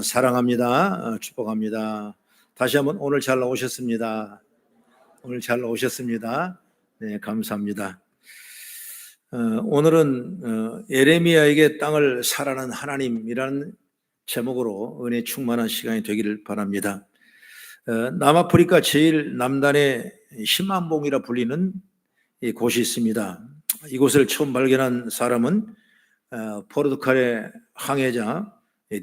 사랑합니다. 축복합니다. 다시 한번 오늘 잘 오셨습니다. 오늘 잘 오셨습니다. 네, 감사합니다. 오늘은 예레미야에게 땅을 사라는 하나님이라는 제목으로 은혜 충만한 시간이 되기를 바랍니다. 남아프리카 제일 남단의 시만봉이라 불리는 곳이 있습니다. 이곳을 처음 발견한 사람은 포르투갈의 항해자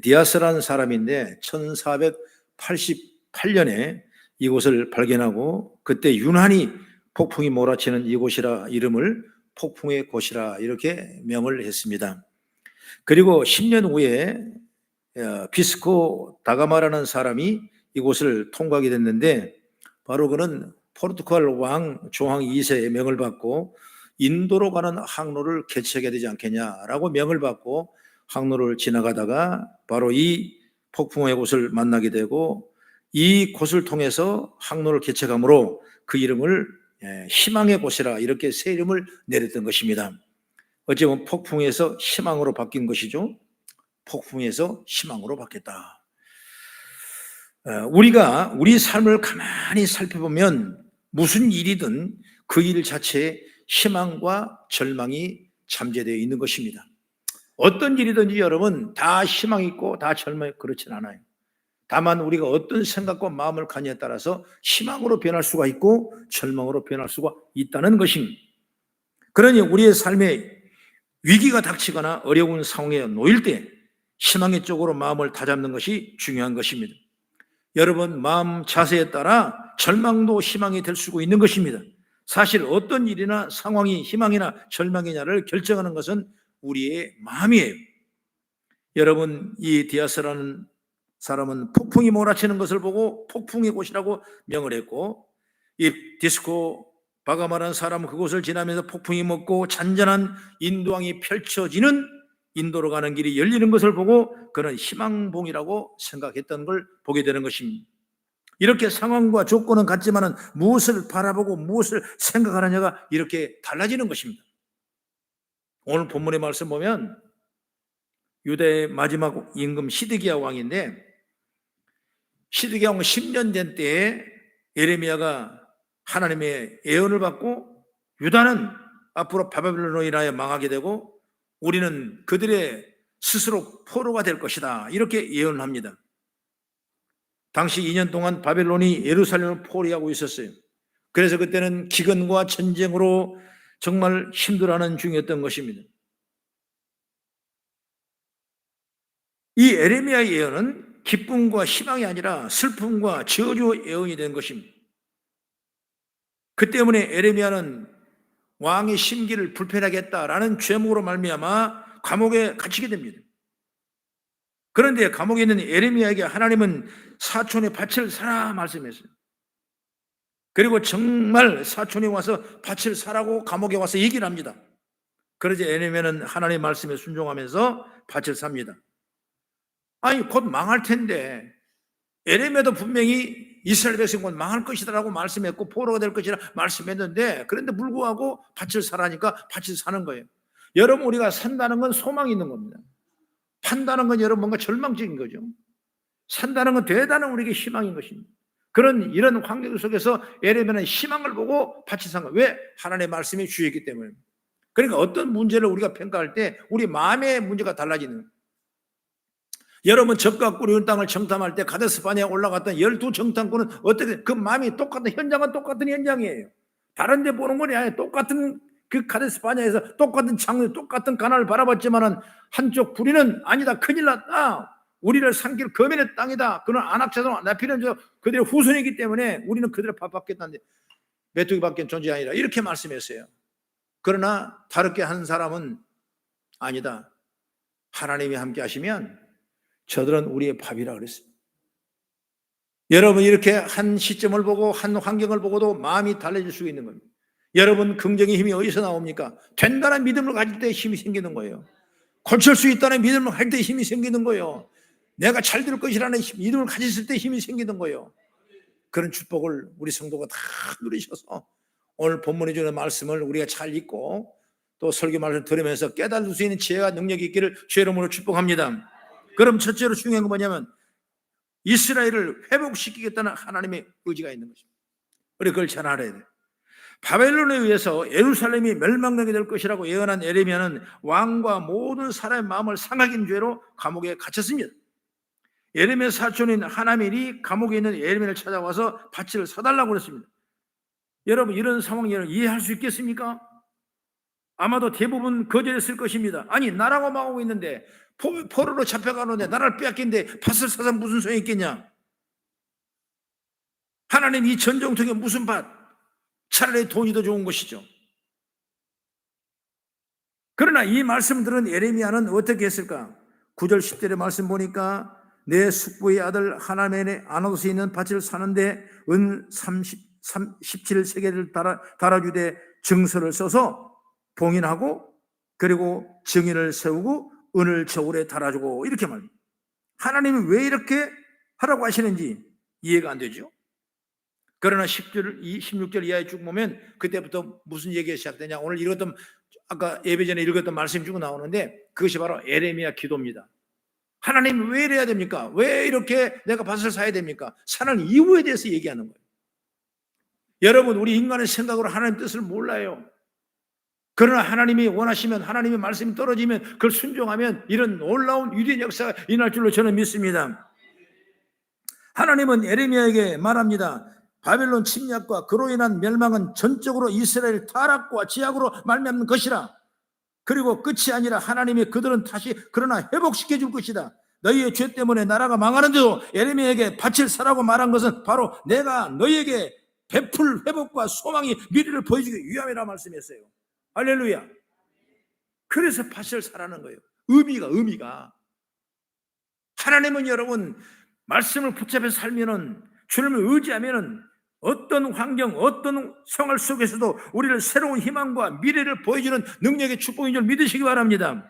디아스라는 사람인데 1488년에 이곳을 발견하고 그때 유난히 폭풍이 몰아치는 이곳이라 이름을 폭풍의 곳이라 이렇게 명을 했습니다. 그리고 10년 후에 비스코 다가마라는 사람이 이곳을 통과하게 됐는데 바로 그는 포르투갈 왕 조항 2세의 명을 받고 인도로 가는 항로를 개척해야 되지 않겠냐라고 명을 받고 항로를 지나가다가 바로 이 폭풍의 곳을 만나게 되고 이 곳을 통해서 항로를 개척함으로 그 이름을 희망의 곳이라 이렇게 새 이름을 내렸던 것입니다. 어찌 보면 폭풍에서 희망으로 바뀐 것이죠. 폭풍에서 희망으로 바뀌었다. 우리가 우리 삶을 가만히 살펴보면 무슨 일이든 그 일 자체에 희망과 절망이 잠재되어 있는 것입니다. 어떤 일이든지 여러분 다 희망이 있고 다 절망이 그렇진 않아요. 다만 우리가 어떤 생각과 마음을 가느냐에 따라서 희망으로 변할 수가 있고 절망으로 변할 수가 있다는 것입니다. 그러니 우리의 삶에 위기가 닥치거나 어려운 상황에 놓일 때 희망의 쪽으로 마음을 다잡는 것이 중요한 것입니다. 여러분 마음 자세에 따라 절망도 희망이 될 수 있는 것입니다. 사실 어떤 일이나 상황이 희망이나 절망이냐를 결정하는 것은 우리의 마음이에요. 여러분 이 디아스라는 사람은 폭풍이 몰아치는 것을 보고 폭풍의 곳이라고 명을 했고 이 디스코 바가마라는 사람은 그곳을 지나면서 폭풍이 먹고 잔잔한 인도강이 펼쳐지는 인도로 가는 길이 열리는 것을 보고 그는 희망봉이라고 생각했던 걸 보게 되는 것입니다. 이렇게 상황과 조건은 같지만 무엇을 바라보고 무엇을 생각하느냐가 이렇게 달라지는 것입니다. 오늘 본문의 말씀 보면 유대의 마지막 임금 시드기야 왕인데 시드기야 왕 10년 된 때에 예레미야가 하나님의 예언을 받고 유다는 앞으로 바벨론으로 인하여 망하게 되고 우리는 그들의 스스로 포로가 될 것이다 이렇게 예언을 합니다. 당시 2년 동안 바벨론이 예루살렘을 포위하고 있었어요. 그래서 그때는 기근과 전쟁으로 정말 힘들어하는 중이었던 것입니다. 이 예레미야의 예언은 기쁨과 희망이 아니라 슬픔과 저주의 예언이 된 것입니다. 그 때문에 예레미야는 왕의 심기를 불편하겠다라는 죄목으로 말미암아 감옥에 갇히게 됩니다. 그런데 감옥에 있는 예레미야에게 하나님은 사촌의 밭을 사라 말씀했어요. 그리고 정말 사촌이 와서 밭을 사라고 감옥에 와서 얘기를 합니다. 그러자 예레미야는 하나님의 말씀에 순종하면서 밭을 삽니다. 아니 곧 망할 텐데 예레미야도 분명히 이스라엘 백성은 망할 것이다라고 말씀했고 포로가 될 것이라 말씀했는데 그런데 불구하고 밭을 사라니까 밭을 사는 거예요. 여러분 우리가 산다는 건 소망이 있는 겁니다. 판다는 건 여러분 뭔가 절망적인 거죠. 산다는 건 대단한 우리에게 희망인 것입니다. 이런 환경 속에서 예레미야는 희망을 보고 밭을 산 거예요. 왜? 하나님의 말씀이 주였기 때문에. 그러니까 어떤 문제를 우리가 평가할 때 우리 마음의 문제가 달라지는 거예요. 여러분 젖과 꿀이 흐른 땅을 정탐할 때 가데스바네아에 올라갔던 12정탐꾼은 어떻게 그 마음이 똑같은 현장은 똑같은 현장이에요. 다른 데 보는 건 아니에요. 똑같은 그 가데스바네아에서 똑같은 장르 똑같은 가나안을 바라봤지만은 한쪽 부리는 아니다 큰일 났다. 우리를 삼킬 거민의 땅이다. 그는 안악자도 나피는 그들의 후손이기 때문에 우리는 그들을 밥받겠다는데 메뚜기밖에 존재 아니라 이렇게 말씀했어요. 그러나 다르게 한 사람은 아니다. 하나님이 함께 하시면 저들은 우리의 밥이라 그랬습니다. 여러분 이렇게 한 시점을 보고 한 환경을 보고도 마음이 달라질 수 있는 겁니다. 여러분 긍정의 힘이 어디서 나옵니까? 된다는 믿음을 가질 때 힘이 생기는 거예요. 고칠 수 있다는 믿음을 가질 때 힘이 생기는 거예요. 내가 잘 될 것이라는 믿음을 가졌을 때 힘이 생기는 거예요. 그런 축복을 우리 성도가 다 누리셔서 오늘 본문에 주는 말씀을 우리가 잘 읽고 또 설교 말씀을 들으면서 깨달을 수 있는 지혜와 능력이 있기를 주의 이름으로 축복합니다. 그럼 첫째로 중요한 건 뭐냐면 이스라엘을 회복시키겠다는 하나님의 의지가 있는 것입니다. 우리 그걸 잘 알아야 돼요. 바벨론에 의해서 예루살렘이 멸망당하게 될 것이라고 예언한 에레미야는 왕과 모든 사람의 마음을 상하게 죄로 감옥에 갇혔습니다. 에레미야 사촌인 하나멜이 감옥에 있는 에레미야를 찾아와서 밭을 사달라고 그랬습니다. 여러분, 이런 상황 여러분 이해할 수 있겠습니까? 아마도 대부분 거절했을 것입니다. 아니, 나라고 망하고 있는데 포로로 잡혀가는데 나라를 빼앗긴데 밭을 사서 무슨 소용이 있겠냐? 하나님, 이 전정통에 무슨 밭? 차라리 돈이 더 좋은 것이죠. 그러나 이 말씀을 들은 예레미야는 어떻게 했을까? 9절 10절의 말씀 보니까 내 숙부의 아들 하나멜의 아노스에 있는 밭을 사는데 은 17세겔을 달아주되 증서를 써서 봉인하고 그리고 증인을 세우고 은을 저울에 달아주고 이렇게 말합니다. 하나님이 왜 이렇게 하라고 하시는지 이해가 안 되죠. 그러나 16절 이하에 쭉 보면 그때부터 무슨 얘기가 시작되냐. 오늘 읽었던 아까 예배 전에 읽었던 말씀이 쭉 나오는데 그것이 바로 에레미야 기도입니다. 하나님 왜 이래야 됩니까? 왜 이렇게 내가 밭을 사야 됩니까? 사는 이유에 대해서 얘기하는 거예요. 여러분, 우리 인간의 생각으로 하나님 뜻을 몰라요. 그러나 하나님이 원하시면, 하나님의 말씀이 떨어지면 그걸 순종하면 이런 놀라운 위대한 역사가 일어날 줄로 저는 믿습니다. 하나님은 에레미야에게 말합니다. 바벨론 침략과 그로 인한 멸망은 전적으로 이스라엘 타락과 제약으로 말미암는 것이라. 그리고 끝이 아니라 하나님이 그들은 다시 그러나 회복시켜 줄 것이다. 너희의 죄 때문에 나라가 망하는데도 에레미야에게 밭을 사라고 말한 것은 바로 내가 너희에게 베풀 회복과 소망이 미래를 보여주기 위함이라 말씀했어요. 할렐루야. 그래서 밭을 사라는 거예요. 의미가 하나님은 여러분 말씀을 붙잡혀 살면은, 주님을 의지하면은 어떤 환경, 어떤 생활 속에서도 우리를 새로운 희망과 미래를 보여주는 능력의 축복인 줄 믿으시기 바랍니다.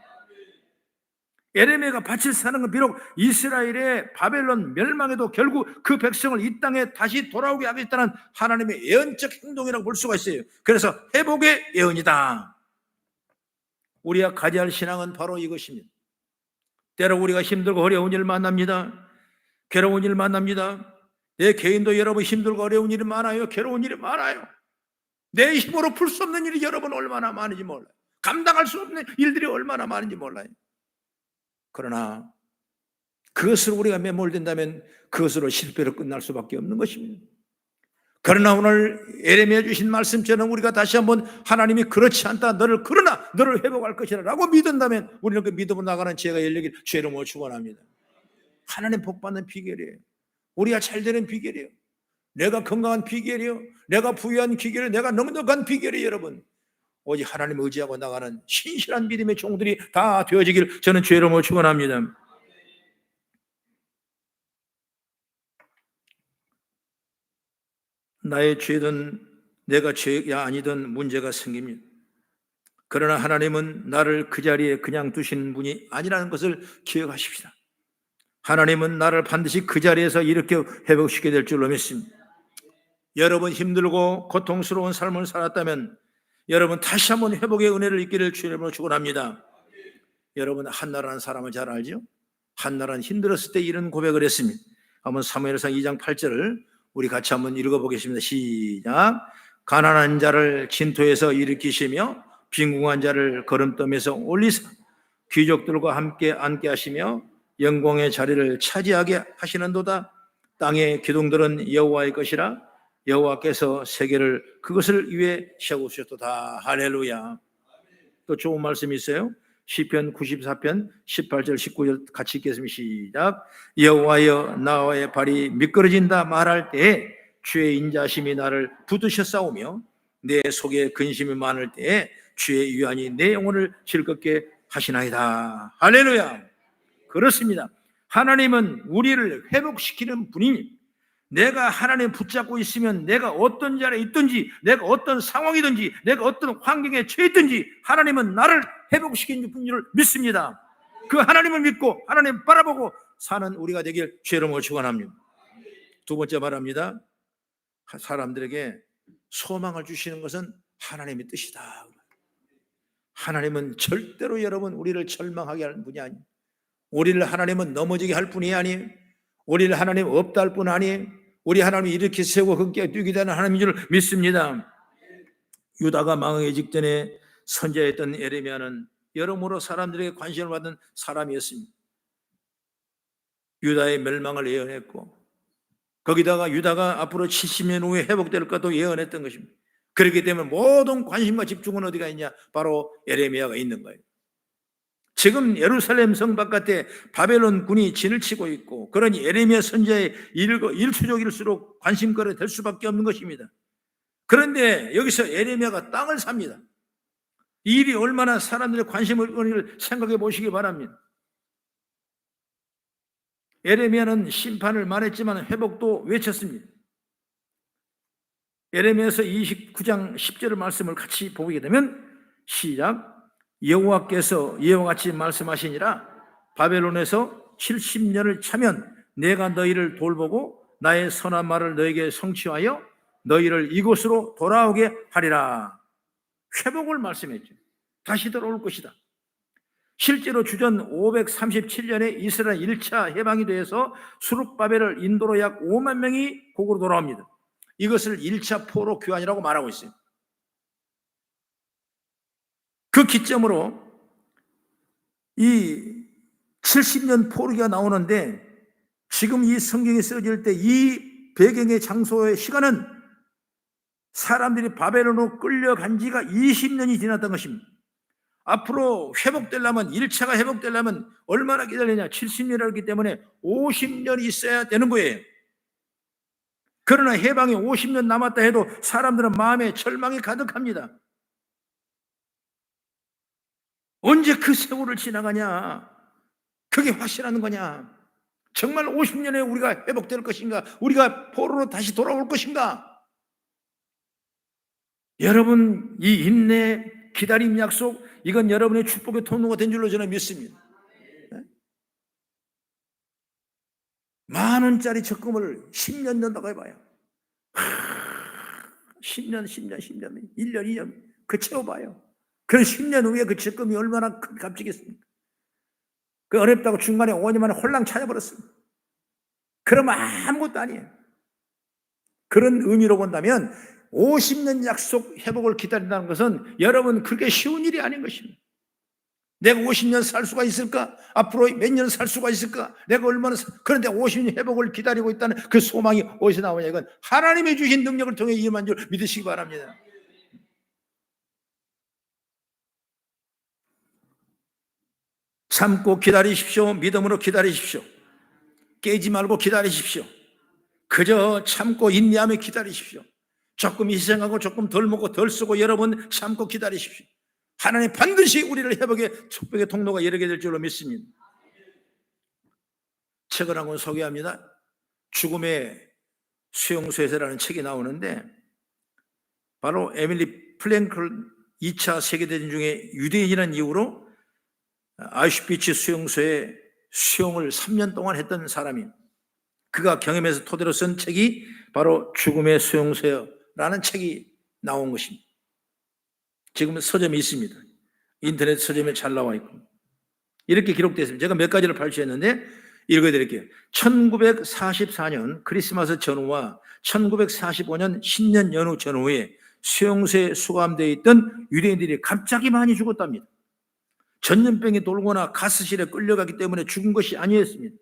에레미야가 밭을 사는 건 비록 이스라엘의 바벨론 멸망에도 결국 그 백성을 이 땅에 다시 돌아오게 하겠다는 하나님의 예언적 행동이라고 볼 수가 있어요. 그래서 회복의 예언이다. 우리가 가져야 할 신앙은 바로 이것입니다. 때로 우리가 힘들고 어려운 일을 만납니다. 괴로운 일을 만납니다. 내 개인도 여러분 힘들고 어려운 일이 많아요. 괴로운 일이 많아요. 내 힘으로 풀 수 없는 일이 여러분 얼마나 많은지 몰라요. 감당할 수 없는 일들이 얼마나 많은지 몰라요. 그러나 그것을 우리가 매몰된다면 그것으로 실패로 끝날 수밖에 없는 것입니다. 그러나 오늘 에레미야 주신 말씀처럼 우리가 다시 한번 하나님이 그렇지 않다, 그러나 너를 회복할 것이라 라고 믿는다면 우리는 그 믿음으로 나가는 지혜가 열리길 주의 이름으로 축원합니다. 하나님 복 받는 비결이에요. 우리가 잘 되는 비결이에요. 내가 건강한 비결이에요. 내가 부유한 비결이에요. 내가 넉넉한 비결이에요. 여러분, 오직 하나님을 의지하고 나가는 신실한 믿음의 종들이 다 되어지길 저는 주의 이름으로 축원합니다. 나의 죄든 내가 죄가 아니든 문제가 생깁니다. 그러나 하나님은 나를 그 자리에 그냥 두신 분이 아니라는 것을 기억하십시다. 하나님은 나를 반드시 그 자리에서 이렇게 회복시키게 될 줄로 믿습니다. 여러분 힘들고 고통스러운 삶을 살았다면 여러분 다시 한번 회복의 은혜를 입기를 주님으로 축원합니다. 여러분 한나라는 사람을 잘 알죠? 한나라는 힘들었을 때 이런 고백을 했습니다. 한번 사무엘상 2장 8절을 우리 같이 한번 읽어보겠습니다. 시작. 가난한 자를 진토에서 일으키시며 빈궁한 자를 거름더미에서 올리사 귀족들과 함께 앉게 하시며 영광의 자리를 차지하게 하시는도다. 땅의 기둥들은 여호와의 것이라 여호와께서 세계를 그것을 위해 세우셨도다. 할렐루야. 또 좋은 말씀이 있어요. 시편 94편 18절 19절 같이 읽겠습니다. 시작. 여호와여 나의 발이 미끄러진다 말할 때에 주의 인자심이 나를 붙드셨사오며 내 속에 근심이 많을 때에 주의 유한이 내 영혼을 즐겁게 하시나이다. 할렐루야. 그렇습니다. 하나님은 우리를 회복시키는 분이니 내가 하나님 붙잡고 있으면 내가 어떤 자리에 있든지 내가 어떤 상황이든지 내가 어떤 환경에 처했든지 하나님은 나를 회복시키는 분을 믿습니다. 그 하나님을 믿고 하나님 바라보고 사는 우리가 되길 주의 이름으로 축원합니다. 두 번째 말합니다. 사람들에게 소망을 주시는 것은 하나님의 뜻이다. 하나님은 절대로 여러분 우리를 절망하게 하는 분이 아닙니다. 우리를 하나님은 넘어지게 할 뿐이 아니에요. 우리를 하나님 없다 할 뿐 아니에요. 우리 하나님이 이렇게 세우고 함께 뛰게 되는 하나님인 줄 믿습니다. 유다가 망하기 직전에 선지자였던 예레미야는 여러모로 사람들에게 관심을 받은 사람이었습니다. 유다의 멸망을 예언했고 거기다가 유다가 앞으로 70년 후에 회복될 것도 예언했던 것입니다. 그렇기 때문에 모든 관심과 집중은 어디가 있냐? 바로 예레미야가 있는 거예요. 지금 예루살렘 성 바깥에 바벨론 군이 진을 치고 있고 그런 예레미야 선지자의 일수족일수록 관심거리 될 수밖에 없는 것입니다. 그런데 여기서 예레미야가 땅을 삽니다. 이 일이 얼마나 사람들의 관심을 생각해 보시기 바랍니다. 예레미야는 심판을 말했지만 회복도 외쳤습니다. 예레미야서 29장 10절 말씀을 같이 보게 되면 시작. 여호와께서 이와 같이 말씀하시니라. 바벨론에서 70년을 차면 내가 너희를 돌보고 나의 선한 말을 너에게 성취하여 너희를 이곳으로 돌아오게 하리라. 회복을 말씀했죠. 다시 돌아올 것이다. 실제로 주전 537년에 이스라엘 1차 해방이 되어서 수룹바벨을 인도로 약 5만 명이 곡으로 돌아옵니다. 이것을 1차 포로 교환이라고 말하고 있어요. 그 기점으로 이 70년 포로기가 나오는데 지금 이 성경이 쓰여질 때 이 배경의 장소의 시간은 사람들이 바벨론으로 끌려간 지가 20년이 지났던 것입니다. 앞으로 회복되려면 1차가 회복되려면 얼마나 기다리냐? 70년이기 때문에 50년이 있어야 되는 거예요. 그러나 해방이 50년 남았다 해도 사람들은 마음에 절망이 가득합니다. 언제 그 세월을 지나가냐? 그게 확실한 거냐? 정말 50년에 우리가 회복될 것인가? 우리가 포로로 다시 돌아올 것인가? 여러분, 이 인내, 기다림 약속, 이건 여러분의 축복의 통로가 된 줄로 저는 믿습니다. 10,000원짜리 적금을 10년 넣는다고 해봐요. 10년, 1년, 2년, 그 채워봐요. 그럼 10년 후에 그 적금이 얼마나 큰 값이겠습니까? 그 어렵다고 중간에 5년 만에 홀랑 찾아버렸습니다. 그러면 아무것도 아니에요. 그런 의미로 본다면 50년 약속 회복을 기다린다는 것은 여러분 그렇게 쉬운 일이 아닌 것입니다. 내가 50년 살 수가 있을까? 앞으로 몇 년 살 수가 있을까? 내가 얼마나 그런데 50년 회복을 기다리고 있다는 그 소망이 어디서 나오냐? 이건 하나님이 주신 능력을 통해 임한 줄 믿으시기 바랍니다. 참고 기다리십시오. 믿음으로 기다리십시오. 깨지 말고 기다리십시오. 그저 참고 인내하며 기다리십시오. 조금 희생하고 조금 덜 먹고 덜 쓰고 여러분 참고 기다리십시오. 하나님 반드시 우리를 회복의 축복의 통로가 열리게 될 줄로 믿습니다. 책을 한 권 소개합니다. 죽음의 수용소에서라는 책이 나오는데 바로 에밀리 플랭클 2차 세계대전 중에 유대인이라는 이유로 아우슈비츠 수용소에 수용을 3년 동안 했던 사람이 그가 경험에서 토대로 쓴 책이 바로 죽음의 수용소라는 책이 나온 것입니다. 지금 서점이 있습니다. 인터넷 서점에 잘 나와 있고 이렇게 기록되어 있습니다. 제가 몇 가지를 발췌했는데 읽어드릴게요. 1944년 크리스마스 전후와 1945년 신년 연휴 전후에 수용소에 수감되어 있던 유대인들이 갑자기 많이 죽었답니다. 전염병이 돌거나 가스실에 끌려가기 때문에 죽은 것이 아니었습니다.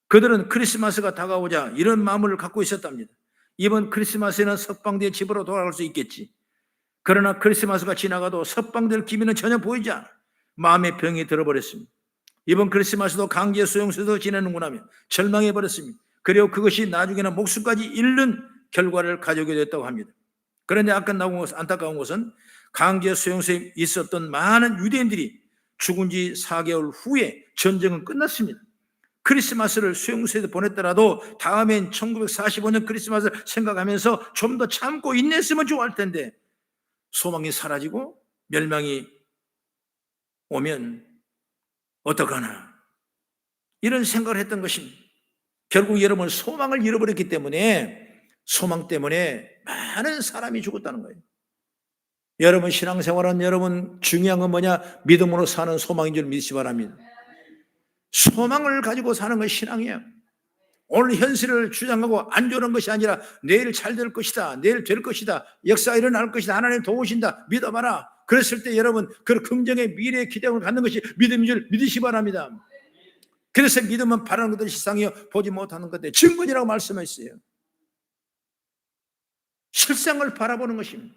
그들은 크리스마스가 다가오자 이런 마음을 갖고 있었답니다. 이번 크리스마스에는 석방되어 집으로 돌아갈 수 있겠지. 그러나 크리스마스가 지나가도 석방될 기미는 전혀 보이지 않아 마음의 병이 들어버렸습니다. 이번 크리스마스도 강제 수용소에서 지내는구나 하며 절망해버렸습니다. 그리고 그것이 나중에는 목숨까지 잃는 결과를 가져오게 됐다고 합니다. 그런데 안타까운 것은 강제 수용소에 있었던 많은 유대인들이 죽은 지 4개월 후에 전쟁은 끝났습니다. 크리스마스를 수용소에서 보냈더라도 다음엔 1945년 크리스마스를 생각하면서 좀 더 참고 인내했으면 좋을 텐데 소망이 사라지고 멸망이 오면 어떡하나 이런 생각을 했던 것입니다. 결국 여러분 소망을 잃어버렸기 때문에 소망 때문에 많은 사람이 죽었다는 거예요. 여러분 신앙생활은 여러분 중요한 건 뭐냐? 믿음으로 사는 소망인 줄 믿으시기 바랍니다. 소망을 가지고 사는 것이 신앙이에요. 오늘 현실을 주장하고 안 좋은 것이 아니라 내일 잘 될 것이다, 내일 될 것이다, 역사가 일어날 것이다, 하나님 도우신다, 믿어봐라. 그랬을 때 여러분 그 긍정의 미래의 기대감을 갖는 것이 믿음인 줄 믿으시 바랍니다. 그래서 믿음은 바라는 것들 실상이요 보지 못하는 것들 증거이라고 말씀했어요. 실상을 바라보는 것입니다.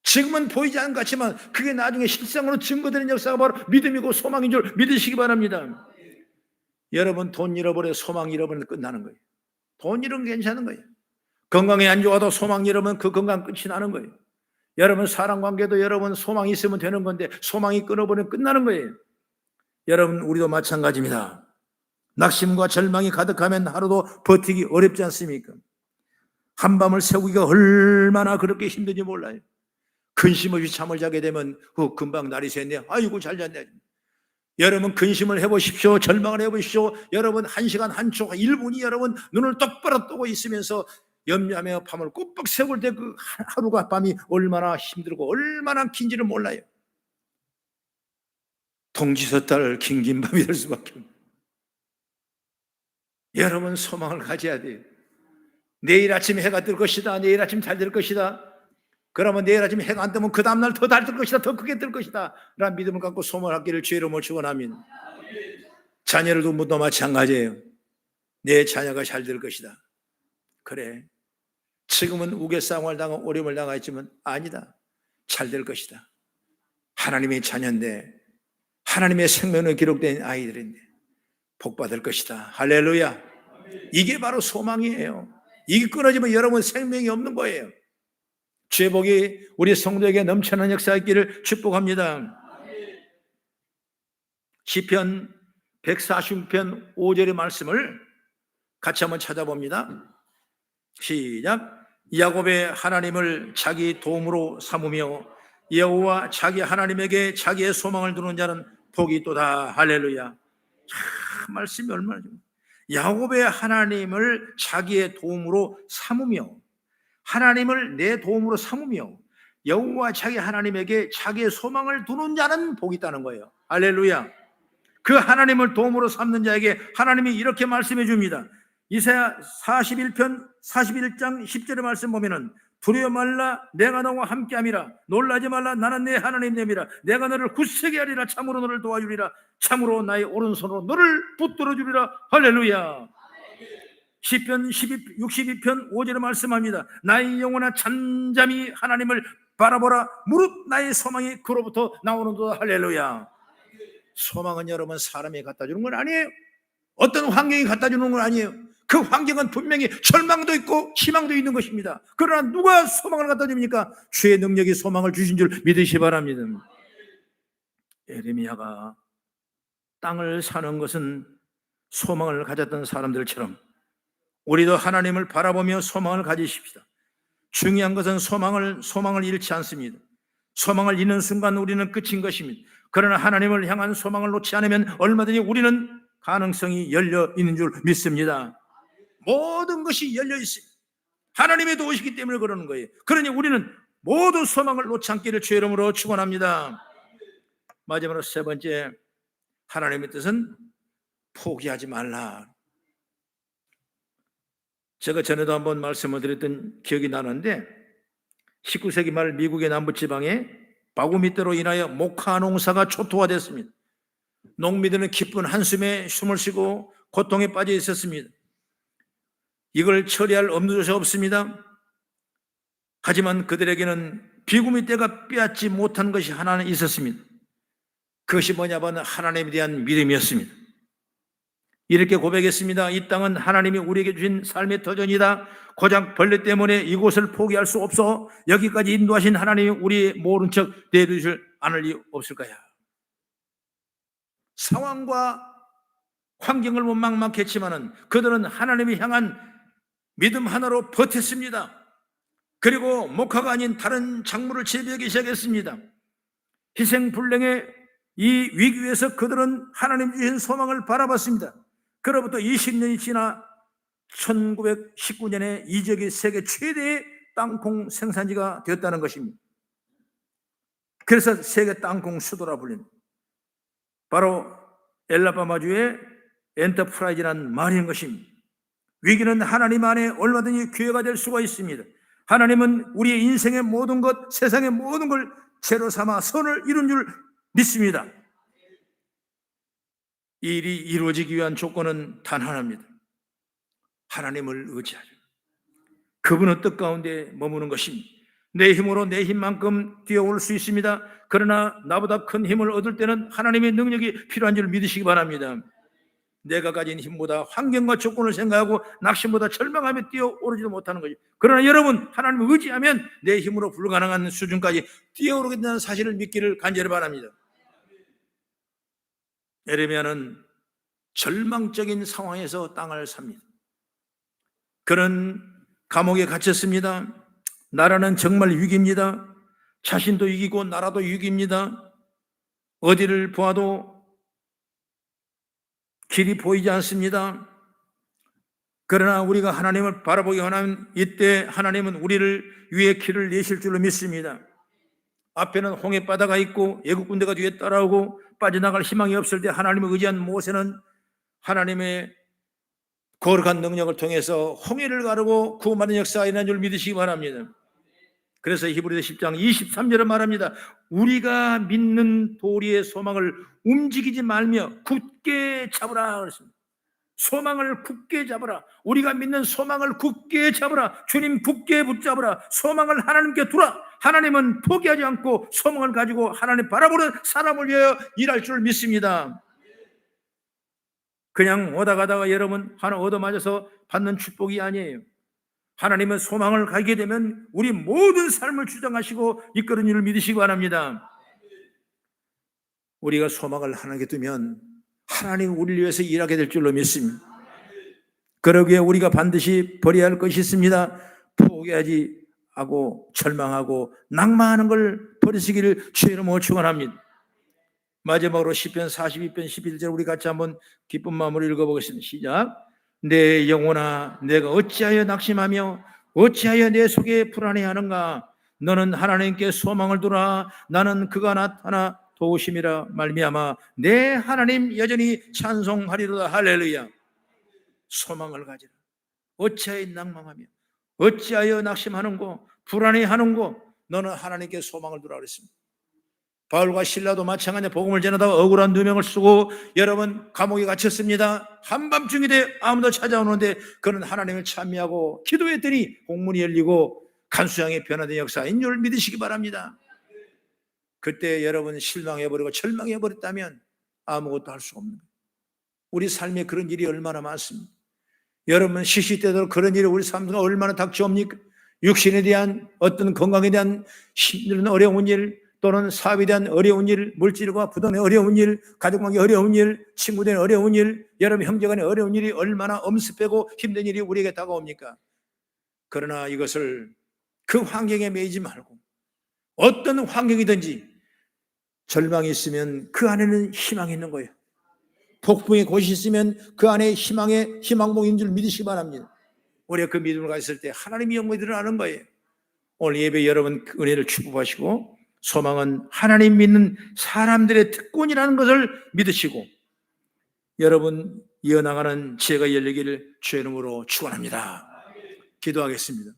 지금은 보이지 않는 것 같지만 그게 나중에 실상으로 증거되는 역사가 바로 믿음이고 소망인 줄 믿으시기 바랍니다. 여러분 돈 잃어버려 소망 잃어버리면 끝나는 거예요. 돈 잃으면 괜찮은 거예요. 건강이 안 좋아도 소망 잃으면 그 건강 끝이 나는 거예요. 여러분 사람 관계도 여러분 소망이 있으면 되는 건데 소망이 끊어버리면 끝나는 거예요. 여러분 우리도 마찬가지입니다. 낙심과 절망이 가득하면 하루도 버티기 어렵지 않습니까? 한밤을 새우기가 얼마나 그렇게 힘든지 몰라요. 근심 없이 잠을 자게 되면 금방 날이 샜네. 아이고 잘 잤네. 여러분 근심을 해보십시오. 절망을 해보십시오. 여러분 1시간 1초 1분이 여러분 눈을 똑바로 뜨고 있으면서 염려하며 밤을 꼬박 새울 때 그 하루가 밤이 얼마나 힘들고 얼마나 긴지를 몰라요. 동지섣달 긴긴 밤이 될 수밖에 없어요. 여러분 소망을 가져야 돼요. 내일 아침 해가 뜰 것이다. 내일 아침 잘 될 것이다. 그러면 내일 아침 해가 안 뜨면 그 다음날 더 잘 뜰 것이다. 더 크게 뜰 것이다. 라는 믿음을 갖고 소망하기를 주의 이름으로 축원합니다. 자녀를 둔 분도 마찬가지예요. 내 자녀가 잘 될 것이다. 그래. 지금은 우겨싸움을 당하고 어려움을 당하지만 아니다. 잘 될 것이다. 하나님의 자녀인데 하나님의 생명으로 기록된 아이들인데 복받을 것이다. 할렐루야. 이게 바로 소망이에요. 이게 끊어지면 여러분 생명이 없는 거예요. 주의 복이 우리 성도에게 넘쳐나는 역사가 있기를 축복합니다. 시편 146편 5절의 말씀을 같이 한번 찾아봅니다. 시작. 야곱의 하나님을 자기 도움으로 삼으며 여호와 자기 하나님에게 자기의 소망을 두는 자는 복이 있도다. 할렐루야. 말씀이 얼마나 좋아요. 야곱의 하나님을 자기의 도움으로 삼으며 하나님을 내 도움으로 삼으며 여호와 자기 하나님에게 자기의 소망을 두는 자는 복이 있다는 거예요. 할렐루야. 그 하나님을 도움으로 삼는 자에게 하나님이 이렇게 말씀해 줍니다. 이사야 41편 41장 10절의 말씀 보면은 두려워 말라 내가 너와 함께함이라 놀라지 말라 나는 내 하나님 됨이라 내가 너를 굳세게 하리라 참으로 너를 도와주리라 참으로 나의 오른손으로 너를 붙들어 주리라. 할렐루야. 시편 62편 5절에 말씀합니다. 나의 영혼아 잠잠히 하나님을 바라보라 무릇 나의 소망이 그로부터 나오는도다. 할렐루야. 소망은 여러분 사람이 갖다 주는 건 아니에요. 어떤 환경이 갖다 주는 건 아니에요. 그 환경은 분명히 절망도 있고 희망도 있는 것입니다. 그러나 누가 소망을 갖다 줍니까? 주의 능력이 소망을 주신 줄 믿으시 바랍니다. 예레미야가 땅을 사는 것은 소망을 가졌던 사람들처럼 우리도 하나님을 바라보며 소망을 가지십시다. 중요한 것은 소망을 잃지 않습니다. 소망을 잃는 순간 우리는 끝인 것입니다. 그러나 하나님을 향한 소망을 놓지 않으면 얼마든지 우리는 가능성이 열려 있는 줄 믿습니다. 모든 것이 열려 있습니다. 하나님의 도우시기 때문에 그러는 거예요. 그러니 우리는 모두 소망을 놓지 않기를 주의 이름으로 축원합니다. 마지막으로 세 번째, 하나님의 뜻은 포기하지 말라. 제가 전에도 한번 말씀을 드렸던 기억이 나는데 19세기 말 미국의 남부지방에 바구밑대로 인하여 목화 농사가 초토화됐습니다. 농민들은 기쁜 한숨에 숨을 쉬고 고통에 빠져 있었습니다. 이걸 처리할 엄두조차 없습니다. 하지만 그들에게는 비구밑대가 빼앗지 못한 것이 하나는 있었습니다. 그것이 뭐냐면 하나님에 대한 믿음이었습니다. 이렇게 고백했습니다. 이 땅은 하나님이 우리에게 주신 삶의 터전이다. 고작 벌레 때문에 이곳을 포기할 수 없어. 여기까지 인도하신 하나님이 우리 모른 척 내려주실 않을 리 없을 거야. 상황과 환경을 못 막막했지만은 그들은 하나님이 향한 믿음 하나로 버텼습니다. 그리고 목화가 아닌 다른 작물을 재배하기 시작했습니다. 희생불량의 이 위기에서 그들은 하나님 주신 소망을 바라봤습니다. 그로부터 20년이 지나 1919년에 이 지역이 세계 최대의 땅콩 생산지가 되었다는 것입니다. 그래서 세계 땅콩 수도라 불립니다. 바로 엘라바마주의 엔터프라이즈라는 말이 있는 것입니다. 위기는 하나님 안에 얼마든지 기회가 될 수가 있습니다. 하나님은 우리의 인생의 모든 것, 세상의 모든 걸 죄로 삼아 선을 이룬 줄 믿습니다. 이 일이 이루어지기 위한 조건은 단 하나입니다. 하나님을 의지하죠. 그분의 뜻 가운데 머무는 것입니다. 내 힘으로 내 힘만큼 뛰어올 수 있습니다. 그러나 나보다 큰 힘을 얻을 때는 하나님의 능력이 필요한 줄 믿으시기 바랍니다. 내가 가진 힘보다 환경과 조건을 생각하고 낙심보다 절망하며 뛰어오르지도 못하는 거죠. 그러나 여러분, 하나님을 의지하면 내 힘으로 불가능한 수준까지 뛰어오르게 된다는 사실을 믿기를 간절히 바랍니다. 에레미야는 절망적인 상황에서 땅을 삽니다. 그는 감옥에 갇혔습니다. 나라는 정말 위기입니다. 자신도 위기고 나라도 위기입니다. 어디를 보아도 길이 보이지 않습니다. 그러나 우리가 하나님을 바라보기 원하는 이때 하나님은 우리를 위해 길을 내실 줄로 믿습니다. 앞에는 홍해바다가 있고 애국 군대가 뒤에 따라오고 빠져나갈 희망이 없을 때 하나님을 의지한 모세는 하나님의 거룩한 능력을 통해서 홍해를 가르고 구원받는 역사가 일어난 줄 믿으시기 바랍니다. 그래서 히브리서 10장 23절에 말합니다. 우리가 믿는 도리의 소망을 움직이지 말며 굳게 잡으라 그랬습니다. 소망을 굳게 잡으라. 우리가 믿는 소망을 굳게 잡으라. 주님 굳게 붙잡으라. 소망을 하나님께 두라. 하나님은 포기하지 않고 소망을 가지고 하나님 바라보는 사람을 위하여 일할 줄 믿습니다. 그냥 오다 가다가 여러분 하나 얻어맞아서 받는 축복이 아니에요. 하나님은 소망을 가지게 되면 우리 모든 삶을 주장하시고 이끄는 일을 믿으시기 바랍니다. 우리가 소망을 하나님께 두면 하나님 우리를 위해서 일하게 될 줄로 믿습니다. 그러기에 우리가 반드시 버려야 할 것이 있습니다. 포기하지 하고 절망하고 낭만하는 걸 버리시기를 주의 이름으로 축원합니다. 마지막으로 시편 42편 11절 우리 같이 한번 기쁜 마음으로 읽어보겠습니다. 시작. 내 영혼아 내가 어찌하여 낙심하며 어찌하여 내 속에 불안해하는가. 너는 하나님께 소망을 두라. 나는 그가 나타나 도우심이라 말미암아 내 하나님 여전히 찬송하리로다. 할렐루야. 소망을 가지라. 어찌하여 낭망하며 어찌하여 낙심하는고 불안해하는고 너는 하나님께 소망을 두라 그랬습니다. 바울과 실라도 마찬가지로 복음을 전하다가 억울한 누명을 쓰고 여러분 감옥에 갇혔습니다. 한밤중이 돼 아무도 찾아오는데 그는 하나님을 찬미하고 기도했더니 공문이 열리고 간수양의 변화된 역사인 줄 믿으시기 바랍니다. 그때 여러분 실망해버리고 절망해버렸다면 아무것도 할 수가 없는 거예요. 우리 삶에 그런 일이 얼마나 많습니다. 여러분 시시때도 그런 일이 우리 삶 속에 얼마나 닥쳐옵니까? 육신에 대한 어떤 건강에 대한 힘든 어려운 일 또는 사업에 대한 어려운 일, 물질과 부동의 어려운 일, 가족관계 어려운 일, 친구들의 어려운 일, 여러분 형제간의 어려운 일이 얼마나 엄습하고 힘든 일이 우리에게 다가옵니까? 그러나 이것을 그 환경에 매이지 말고 어떤 환경이든지 절망이 있으면 그 안에는 희망이 있는 거예요. 폭풍의 곳이 있으면 그 안에 희망의 희망봉인 줄 믿으시기 바랍니다. 우리가 그 믿음을 가졌을 때 하나님의 영광이 드러나는 거예요. 오늘 예배 여러분 은혜를 축복하시고 소망은 하나님 믿는 사람들의 특권이라는 것을 믿으시고 여러분 이어나가는 지혜가 열리기를 주의 이름으로 축원합니다. 기도하겠습니다.